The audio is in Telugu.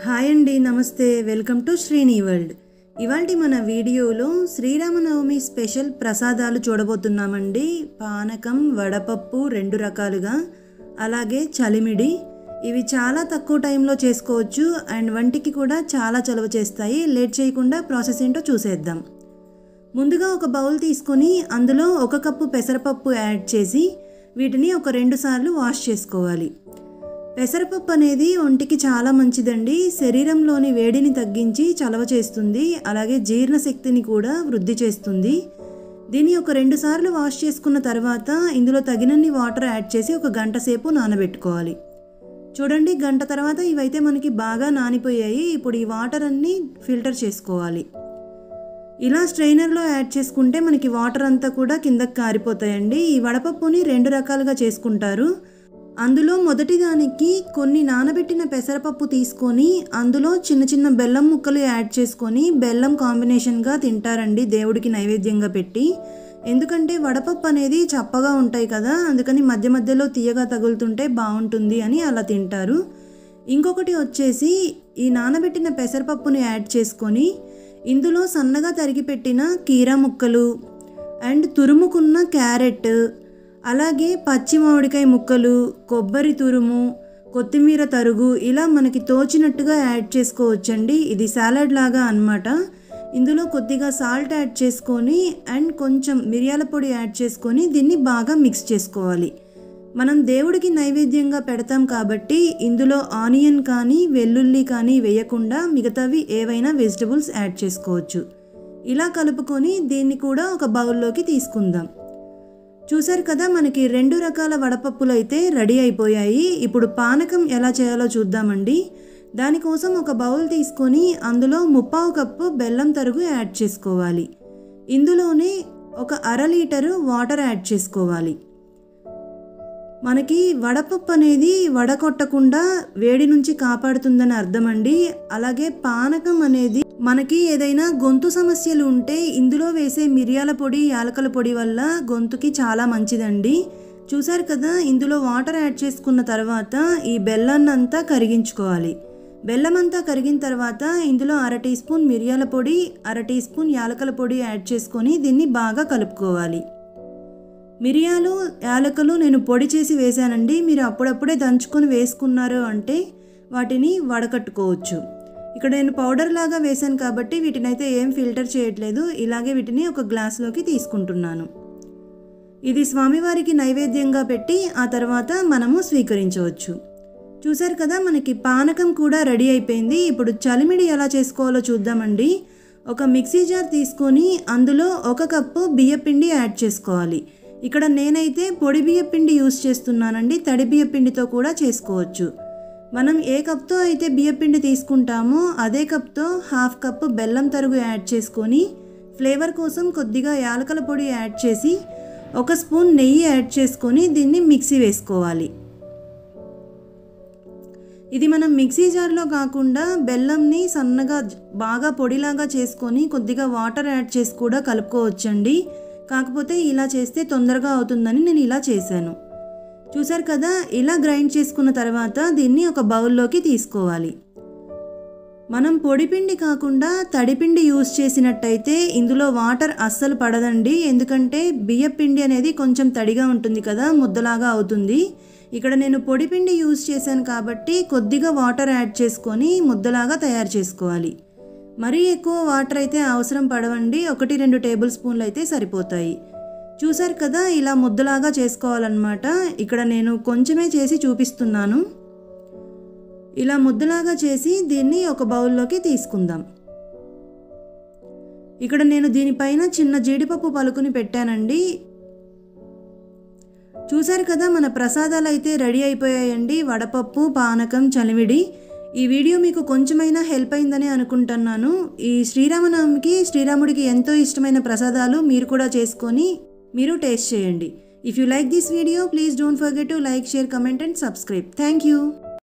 హాయ్ అండి, నమస్తే. Welcome to Srini world. ఇవాల్టి మన వీడియోలో శ్రీరామనవమి స్పెషల్ ప్రసాదాలు చూడబోతున్నామండి. పానకం, వడపప్పు 2 రకాలుగా, అలాగే చలిమిడి. ఇవి చాలా తక్కువ టైంలో చేసుకోవచ్చు అండ్ వంటికి కూడా చాలా చలువ చేస్తాయి. లేట్ చేయకుండా ప్రాసెస్ ఏంటో చూసేద్దాం. ముందుగా ఒక బౌల్ తీసుకొని అందులో 1 కప్పు పెసరపప్పు యాడ్ చేసి వీటిని ఒక 2 సార్లు వాష్ చేసుకోవాలి. పెసరపప్పు అనేది ఒంటికి చాలా మంచిదండి. శరీరంలోని వేడిని తగ్గించి చలవ చేస్తుంది, అలాగే జీర్ణశక్తిని కూడా వృద్ధి చేస్తుంది. దీన్ని ఒక 2 సార్లు వాష్ చేసుకున్న తర్వాత ఇందులో తగినన్ని వాటర్ యాడ్ చేసి ఒక గంట సేపు నానబెట్టుకోవాలి. చూడండి, గంట తర్వాత ఇవైతే మనకి బాగా నానిపోయాయి. ఇప్పుడు ఈ వాటర్ అన్నీ ఫిల్టర్ చేసుకోవాలి. ఇలా స్ట్రైనర్లో యాడ్ చేసుకుంటే మనకి వాటర్ అంతా కూడా కిందకి కారిపోతాయండి. ఈ వడపప్పుని 2 రకాలుగా చేసుకుంటారు. అందులో మొదటి దానికి కొన్ని నానబెట్టిన పెసరపప్పు తీసుకొని అందులో చిన్న చిన్న బెల్లం ముక్కలు యాడ్ చేసుకొని బెల్లం కాంబినేషన్గా తింటారండి, దేవుడికి నైవేద్యంగా పెట్టి. ఎందుకంటే వడపప్పు అనేది చప్పగా ఉంటాయి కదా, అందుకని మధ్య మధ్యలో తీయగా తగులుతుంటే బాగుంటుంది అని అలా తింటారు. ఇంకొకటి వచ్చేసి ఈ నానబెట్టిన పెసరపప్పుని యాడ్ చేసుకొని ఇందులో సన్నగా తరిగి పెట్టిన కీరా ముక్కలు అండ్ తురుముకున్న క్యారెట్, అలాగే పచ్చి మామిడికాయ ముక్కలు, కొబ్బరి తురుము, కొత్తిమీర తరుగు ఇలా మనకి తోచినట్టుగా యాడ్ చేసుకోవచ్చండి. ఇది సాలడ్ లాగా అన్నమాట. ఇందులో కొద్దిగా సాల్ట్ యాడ్ చేసుకొని అండ్ కొంచెం మిరియాల పొడి యాడ్ చేసుకొని దీన్ని బాగా మిక్స్ చేసుకోవాలి. మనం దేవుడికి నైవేద్యంగా పెడతాం కాబట్టి ఇందులో ఆనియన్ కానీ వెల్లుల్లి కానీ వేయకుండా మిగతావి ఏవైనా వెజిటబుల్స్ యాడ్ చేసుకోవచ్చు. ఇలా కలుపుకొని దీన్ని కూడా ఒక బౌల్లోకి తీసుకుందాం. చూసారు కదా, మనకి 2 రకాల వడపప్పులు అయితే రెడీ అయిపోయాయి. ఇప్పుడు పానకం ఎలా చేయాలో చూద్దామండి. దానికోసం ఒక బౌల్ తీసుకొని అందులో 1/2 కప్పు బెల్లం తరుగు యాడ్ చేసుకోవాలి. ఇందులోనే ఒక 1/2 లీటరు వాటర్ యాడ్ చేసుకోవాలి. మనకి వడపప్పు అనేది వడకొట్టకుండా వేడి నుంచి కాపాడుతుందని అర్థం అండి. అలాగే పానకం అనేది మనకి ఏదైనా గొంతు సమస్యలు ఉంటే ఇందులో వేసే మిరియాల పొడి, యాలకల పొడి వల్ల గొంతుకి చాలా మంచిదండి. చూసారు కదా, ఇందులో వాటర్ యాడ్ చేసుకున్న తర్వాత ఈ బెల్లాన్ని అంతా కరిగించుకోవాలి. బెల్లం అంతా కరిగిన తర్వాత ఇందులో 1/2 టీ స్పూన్ మిరియాల పొడి, 1/2 టీ స్పూన్ యాలకల పొడి యాడ్ చేసుకొని దీన్ని బాగా కలుపుకోవాలి. మిరియాలు, యాలకలు నేను పొడి చేసి వేసానండి. మీరు అప్పుడప్పుడే దంచుకొని వేసుకున్నారు అంటే వాటిని వడకట్టుకోవచ్చు. ఇక్కడ నేను పౌడర్ లాగా వేసాను కాబట్టి వీటిని అయితే ఏం ఫిల్టర్ చేయట్లేదు. ఇలాగే వీటిని ఒక గ్లాస్లోకి తీసుకుంటున్నాను. ఇది స్వామివారికి నైవేద్యంగా పెట్టి ఆ తర్వాత మనము స్వీకరించవచ్చు. చూసారు కదా, మనకి పానకం కూడా రెడీ అయిపోయింది. ఇప్పుడు చలిమిడి ఎలా చేసుకోవాలో చూద్దామండి. ఒక మిక్సీ జార్ తీసుకొని అందులో 1 కప్పు బియ్యపిండి యాడ్ చేసుకోవాలి. ఇక్కడ నేనైతే పొడి బియ్యపిండి యూస్ చేస్తున్నానండి. తడి బియ్యపిండితో కూడా చేసుకోవచ్చు. మనం ఏ కప్తో అయితే బియ్యపిండి తీసుకుంటామో అదే కప్తో 1/2 కప్పు బెల్లం తరుగు యాడ్ చేసుకొని ఫ్లేవర్ కోసం కొద్దిగా యాలకల పొడి యాడ్ చేసి 1 స్పూన్ నెయ్యి యాడ్ చేసుకొని దీన్ని మిక్సీ వేసుకోవాలి. ఇది మనం మిక్సీ జార్లో కాకుండా బెల్లంని సన్నగా బాగా పొడిలాగా చేసుకొని కొద్దిగా వాటర్ యాడ్ చేసి కూడా కలుపుకోవచ్చండి. కాకపోతే ఇలా చేస్తే తొందరగా అవుతుందని నేను ఇలా చేశాను. చూసారు కదా, ఇలా గ్రైండ్ చేసుకున్న తర్వాత దీన్ని ఒక బౌల్లోకి తీసుకోవాలి. మనం పొడిపిండి కాకుండా తడిపిండి యూస్ చేసినట్టయితే ఇందులో వాటర్ అస్సలు పడదండి. ఎందుకంటే బియ్యపిండి అనేది కొంచెం తడిగా ఉంటుంది కదా, ముద్దలాగా అవుతుంది. ఇక్కడ నేను పొడిపిండి యూస్ చేశాను కాబట్టి కొద్దిగా వాటర్ యాడ్ చేసుకొని ముద్దలాగా తయారు చేసుకోవాలి. మరీ ఎక్కువ వాటర్ అయితే అవసరం పడవండి. 1-2 టేబుల్ స్పూన్లు అయితే సరిపోతాయి. చూసారు కదా, ఇలా ముద్దలాగా చేసుకోవాలన్నమాట. ఇక్కడ నేను కొంచెమే చేసి చూపిస్తున్నాను. ఇలా ముద్దలాగా చేసి దీన్ని ఒక బౌల్లోకి తీసుకుందాం. ఇక్కడ నేను దీనిపైన చిన్న జీడిపప్పు పలుకుని పెట్టానండి. చూసారు కదా, మన ప్రసాదాలు అయితే రెడీ అయిపోయాయండి. వడపప్పు, పానకం, చలిమిడి. ఈ వీడియో మీకు కొంచెమైనా హెల్ప్ అయిందని అనుకుంటున్నాను. ఈ శ్రీరామనవమికి శ్రీరాముడికి ఎంతో ఇష్టమైన ప్రసాదాలు మీరు కూడా చేసుకొని మీరు టేస్ట్ చేయండి. If you like this video please don't forget to like, share, comment and subscribe. Thank you.